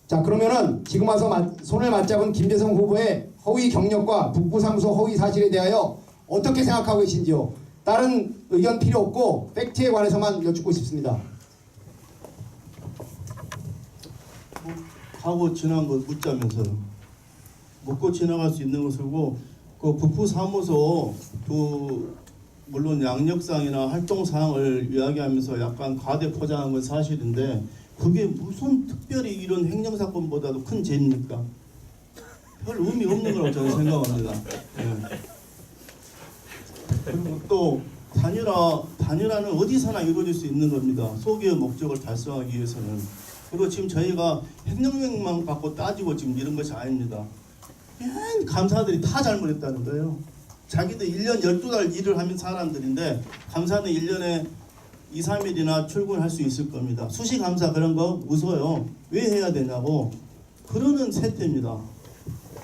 자, 그러면은 지금 와서 손을 맞잡은 김재성 후보의 허위 경력과 북부사무소 허위 사실에 대하여 어떻게 생각하고 계신지요? 다른 의견 필요 없고 팩트에 관해서만 여쭙고 싶습니다. 하고 지난 거 묻자면서요. 묻고 지나갈 수 있는 것이고, 그 북부사무소 물론 양력상이나 활동사항을 이야기하면서 약간 과대 포장한 건 사실인데, 그게 무슨 특별히 이런 횡령사건보다도 큰 죄입니까? 별 의미 없는 거라고 저는 생각합니다. 예. 그리고 또 단일화는 어디서나 이루어질 수 있는 겁니다. 소기의 목적을 달성하기 위해서는. 그리고 지금 저희가 횡령만 갖고 따지고 지금 이런 것이 아닙니다. 감사들이 다 잘못했다는 거예요. 자기들 1년 12달 일을 하는 사람들인데 감사는 1년에 2, 3일이나 출근할 수 있을 겁니다. 수시감사 그런 거 무서워요. 왜 해야 되냐고 그러는 세태입니다.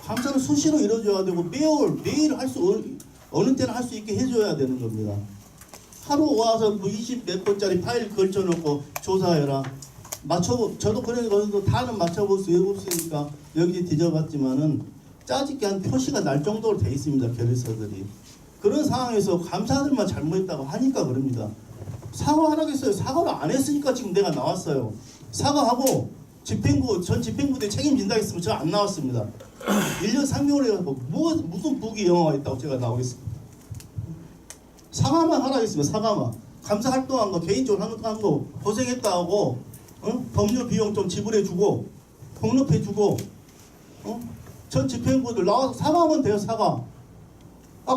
감사는 수시로 이루어져야 되고 매일 어느 때는 할 수 있게 해줘야 되는 겁니다. 하루 와서 뭐 20몇 번짜리 파일 걸쳐놓고 조사해라. 저도 그런 것도 다는 맞춰볼 수 없으니까 여기 뒤져봤지만은 짜집게 한 표시가 날 정도로 돼 있습니다. 결의서들이. 그런 상황에서 감사들만 잘못했다고 하니까 그럽니다. 사과하라겠어요. 사과를 안 했으니까 지금 내가 나왔어요. 사과하고 전 집행부대 책임진다 했으면 저 안 나왔습니다. 1년 3개월에 무슨 부귀 영화가 있다고 제가 나오겠습니다. 사과만 하라 했으면 사과만. 감사 활동한 거 개인적으로 한 거 고생했다 하고 법률 비용 좀 지불해주고 폭로해주고 전 집행부들 나와서 사과하면 돼요. 사과.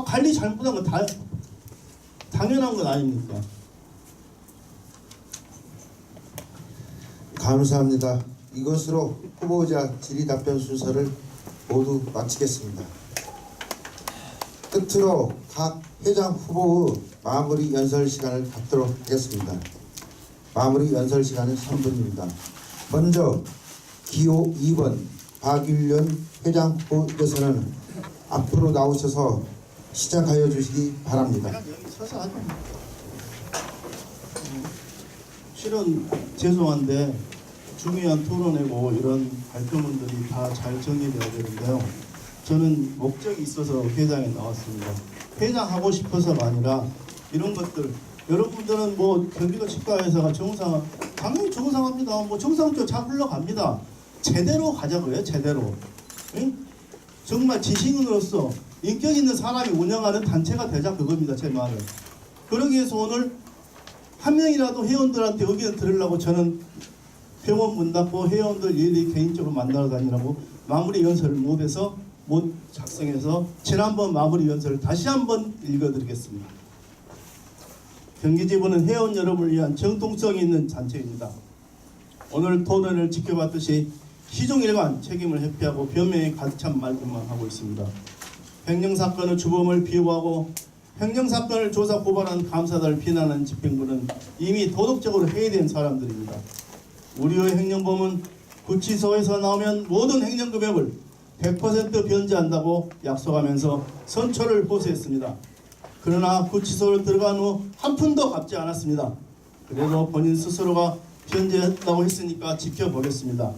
관리 잘못한 건 당연한 건 아닙니까? 감사합니다. 이것으로 후보자 질의 답변 순서를 모두 마치겠습니다. 끝으로 각 회장 후보의 마무리 연설 시간을 갖도록 하겠습니다. 마무리 연설 시간은 3분입니다. 먼저 기호 2번 박윤련 회장 후보께서는 앞으로 나오셔서 시작하여 주시기 바랍니다. 그냥 여기 서서 하죠. 실은 죄송한데 중요한 토론회고 이런 발표문들이 다 잘 정리되어야 되는데요. 저는 목적이 있어서 회장에 나왔습니다. 회장하고 싶어서가 아니라 이런 것들 여러분들은 뭐 경기도 치과회사가 정상 당연히 정상합니다. 뭐 정상적으로 잘 흘러갑니다. 제대로 가자고요. 제대로. 응? 정말 지식인으로서 인격 있는 사람이 운영하는 단체가 되자 그겁니다. 제 말은. 그러기 위해서 오늘 한 명이라도 회원들한테 의견을 들으려고 저는 병원 문 닫고 회원들 일일이 개인적으로 만나러 다니라고 마무리 연설을 못해서 못 작성해서 지난번 마무리 연설을 다시 한번 읽어드리겠습니다. 경기지부는 회원 여러분을 위한 정통성이 있는 단체입니다. 오늘 토론을 지켜봤듯이 시종일관 책임을 회피하고 변명에 가득 찬 말들만 하고 있습니다. 횡령사건의 주범을 비호하고 횡령사건을 조사 고발한 감사단을 비난하는 집행부는 이미 도덕적으로 해이된 사람들입니다. 우리의 횡령범은 구치소에서 나오면 모든 횡령금액을 100% 변제한다고 약속하면서 선처를 호소했습니다. 그러나 구치소를 들어간 후 한 푼도 갚지 않았습니다. 그래도 본인 스스로가 변제했다고 했으니까 지켜보겠습니다.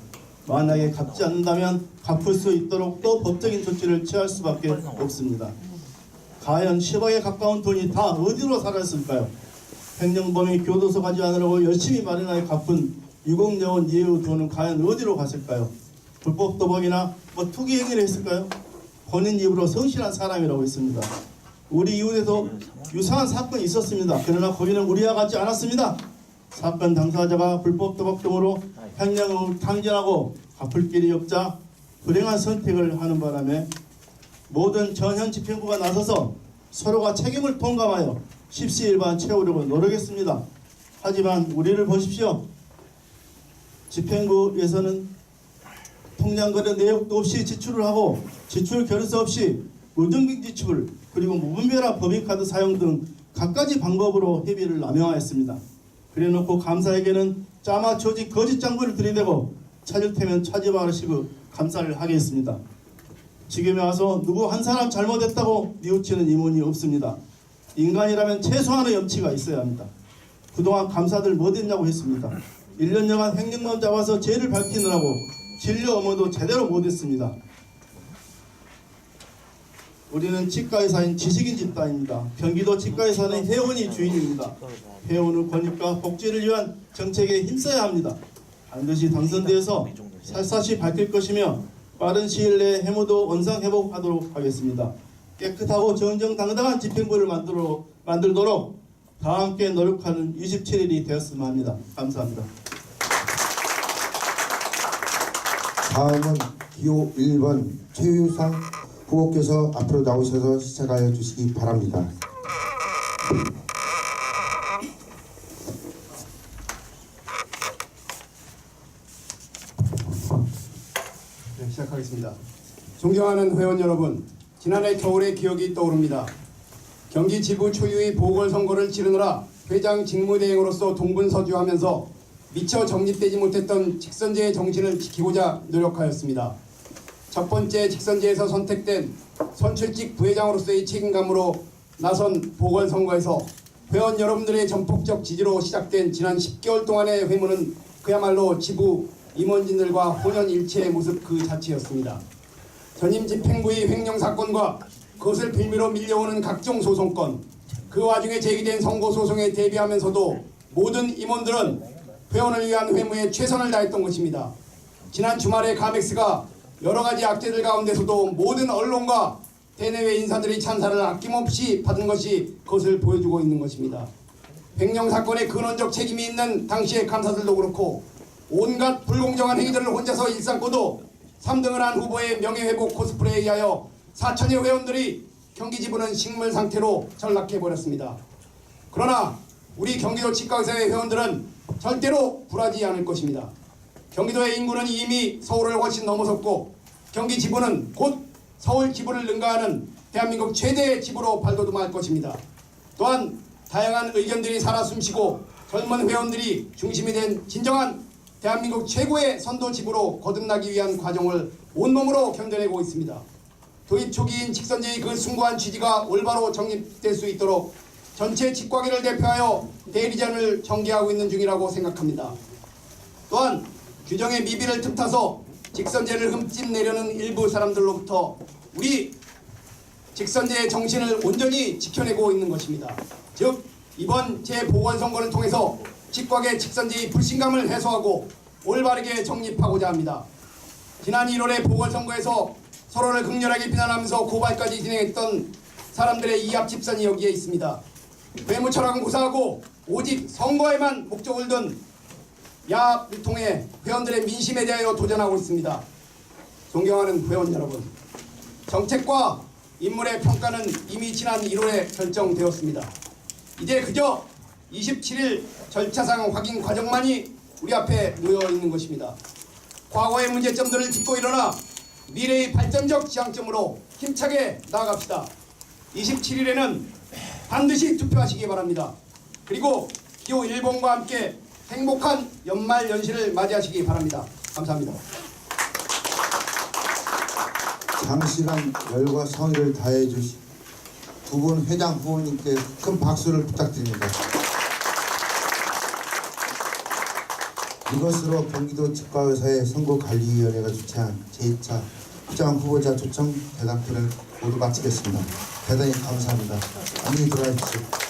만약에 갚지 않는다면 갚을 수 있도록 또 법적인 조치를 취할 수밖에 없습니다. 과연 10억에 가까운 돈이 다 어디로 사라졌을까요? 횡령범이 교도소 가지 않으려고 열심히 마련하여 갚은 유공여원 예우 돈은 과연 어디로 갔을까요? 불법 도박이나 투기 행위를 했을까요? 본인 입으로 성실한 사람이라고 했습니다. 우리 이웃에도 유사한 사건이 있었습니다. 그러나 거기는 우리와 같지 않았습니다. 사건 당사자가 불법 도박 등으로 횡령을 탕진하고 갚을 길이 없자 불행한 선택을 하는 바람에 모든 전현 집행부가 나서서 서로가 책임을 통감하여 십시일반 채우려고 노력했습니다. 하지만 우리를 보십시오. 집행부에서는 통장거래 내역도 없이 지출을 하고 지출 결서 없이 무등기 지출 그리고 무분별한 법인카드 사용 등 갖가지 방법으로 회비를 남용하였습니다. 그래놓고 감사에게는 짜맞춰진 거짓 장부를 들이대고 찾을 테면 찾아봐라시고 감사를 하겠습니다. 지금에 와서 누구 한 사람 잘못했다고 뉘우치는 임원이 없습니다. 인간이라면 최소한의 염치가 있어야 합니다. 그동안 감사들 못했냐고 했습니다. 1년여간 횡령범 잡아서 죄를 밝히느라고 진료 업무도 제대로 못했습니다. 우리는 치과의사인 지식인 집단입니다. 경기도 치과의사는 회원이 주인입니다. 회원의 권익과 복지를 위한 정책에 힘써야 합니다. 반드시 당선되어서 살사시 밝힐 것이며 빠른 시일 내에 해무도 원상회복하도록 하겠습니다. 깨끗하고 정정당당한 집행부를 만들도록 다 함께 노력하는 27일이 되었으면 합니다. 감사합니다. 다음은 기호 1번 최유상 후보께서 앞으로 나오셔서 시작하여 주시기 바랍니다. 네, 시작하겠습니다. 존경하는 회원 여러분, 지난해 겨울의 기억이 떠오릅니다. 경기 지부 초유의 보궐선거를 치르느라 회장 직무대행으로서 동분서주하면서 미처 정립되지 못했던 직선제의 정신을 지키고자 노력하였습니다. 첫 번째 직선제에서 선택된 선출직 부회장으로서의 책임감으로 나선 보궐선거에서 회원 여러분들의 전폭적 지지로 시작된 지난 10개월 동안의 회문은 그야말로 지부 임원진들과 혼연일체의 모습 그 자체였습니다. 전임 집행부의 횡령사건과 그것을 빌미로 밀려오는 각종 소송건, 그 와중에 제기된 선고소송에 대비하면서도 모든 임원들은 회원을 위한 회무에 최선을 다했던 것입니다. 지난 주말에 가맥스가 여러가지 악재들 가운데서도 모든 언론과 대내외 인사들의 찬사를 아낌없이 받은 것이 그것을 보여주고 있는 것입니다. 횡령 사건의 근원적 책임이 있는 당시의 감사들도 그렇고 온갖 불공정한 행위들을 혼자서 일삼고도 3등을 한 후보의 명예회복 코스프레에 의하여 4천여 회원들이 경기 지부는 식물 상태로 전락해버렸습니다. 그러나 우리 경기도 치과의사회 회원들은 절대로 굴하지 않을 것입니다. 경기도의 인구는 이미 서울을 훨씬 넘어섰고 경기 지부는 곧 서울 지부를 능가하는 대한민국 최대의 지부로 발돋움할 것입니다. 또한 다양한 의견들이 살아 숨쉬고 젊은 회원들이 중심이 된 진정한 대한민국 최고의 선도 지부로 거듭나기 위한 과정을 온몸으로 견뎌내고 있습니다. 도입 초기인 직선제의 그 숭고한 취지가 올바로 정립될 수 있도록 전체 치과계를 대표하여 대리전을 전개하고 있는 중이라고 생각합니다. 또한 규정의 미비를 틈타서 직선제를 흠집내려는 일부 사람들로부터 우리 직선제의 정신을 온전히 지켜내고 있는 것입니다. 즉 이번 재보궐선거를 통해서 치과계 직선제의 불신감을 해소하고 올바르게 정립하고자 합니다. 지난 1월의 보궐선거에서 서로를 극렬하게 비난하면서 고발까지 진행했던 사람들의 이합집산이 여기에 있습니다. 뇌물철학은 고사하고 오직 선거에만 목적을 둔 야합을 통해 회원들의 민심에 대하여 도전하고 있습니다. 존경하는 회원 여러분, 정책과 인물의 평가는 이미 지난 1월에 결정되었습니다. 이제 그저 27일 절차상 확인 과정만이 우리 앞에 놓여 있는 것입니다. 과거의 문제점들을 짚고 일어나 미래의 발전적 지향점으로 힘차게 나아갑시다. 27일에는 반드시 투표하시기 바랍니다. 그리고 기호 1번과 함께 행복한 연말 연시를 맞이하시기 바랍니다. 감사합니다. 장시간 열과 성의를 다해 주신 두 분 회장 후보님께 큰 박수를 부탁드립니다. 이것으로 경기도 치과의사회 선거관리위원회가 주최한 제2차 회장 후보자 초청 대담회를 모두 마치겠습니다. 대단히 감사합니다. 안녕히 들어가십시오.